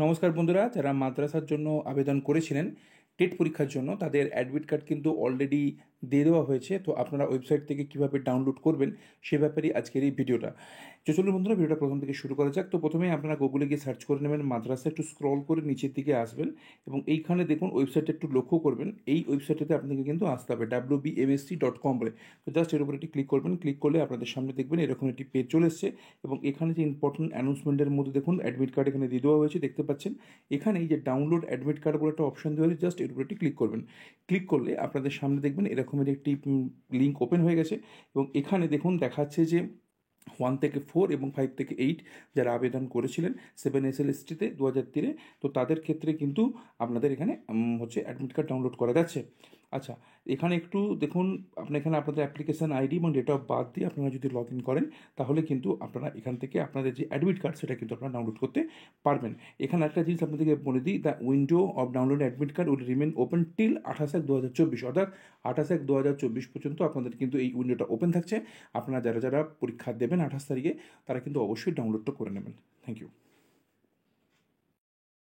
নমস্কার বন্ধুরা, যারা মাদ্রাসার জন্য আবেদন করেছিলেন টেট পরীক্ষার জন্য তাদের অ্যাডমিট কার্ড কিন্তু অলরেডি দিয়ে দেওয়া হয়েছে। তো আপনারা ওয়েবসাইট থেকে কীভাবে ডাউনলোড করবেন সে ব্যাপারেই আজকের এই ভিডিওটা। চলুন বন্ধুরা, ভিডিওটা প্রথম থেকে শুরু করা যাক। তো প্রথমেই আপনারা গুগলে গিয়ে সার্চ করে নেবেন মাদ্রাসা, একটু স্ক্রল করে নিচের দিকে আসবেন এবং এইখানে দেখুন ওয়েবসাইটটা একটু লক্ষ্য করবেন। এই ওয়েবসাইটটাতে আপনাকে কিন্তু আসতে হবে wbmsc.com বলে। তো জাস্ট এর উপর একটি ক্লিক করবেন। ক্লিক করলে আপনাদের সামনে দেখবেন এরকম একটি পেজ চলে এসছে এবং এখানে যে ইম্পর্টেন্ট অ্যানাউন্সমেন্টের মধ্যে দেখুন অ্যাডমিট কার্ড এখানে দিয়ে দেওয়া হয়েছে, দেখতে পাচ্ছেন। এখানে এই যে ডাউনলোড অ্যাডমিট কার্ড বলে একটা অপশন দেওয়া হয়েছে, জাস্ট এর উপর একটি ক্লিক করবেন। ক্লিক করলে আপনাদের সামনে দেখবেন এরকমের একটি লিঙ্ক ওপেন হয়ে গেছে এবং এখানে দেখুন দেখাচ্ছে যে 1 থেকে 4 এবং 5 থেকে 8 যারা আবেদন করেছিলেন 7 SLSTতে 2003, তো তাদের ক্ষেত্রে কিন্তু আপনাদের এখানে হচ্ছে অ্যাডমিট কার্ড ডাউনলোড করা যাচ্ছে। আচ্ছা, এখানে একটু দেখুন, এখানে আপনাদের অ্যাপ্লিকেশান আইডি এবং ডেট অফ বার্থ দিয়ে আপনারা যদি লগ ইন করেন তাহলে কিন্তু আপনারা এখান থেকে আপনাদের যে অ্যাডমিট কার্ড সেটা কিন্তু আপনারা ডাউনলোড করতে পারবেন। এখানে একটা জিনিস আপনাদেরকে বলে দিই, the window of download admit card will remain open till 28/1/2024, অর্থাৎ 28/1/2024 পর্যন্ত আপনাদের কিন্তু এই উইন্ডোটা ওপেন থাকছে। আপনারা যারা যারা পরীক্ষা দেবেন 28 তারিখে তারা কিন্তু অবশ্যই ডাউনলোডটা করে নেবেন। Thank you.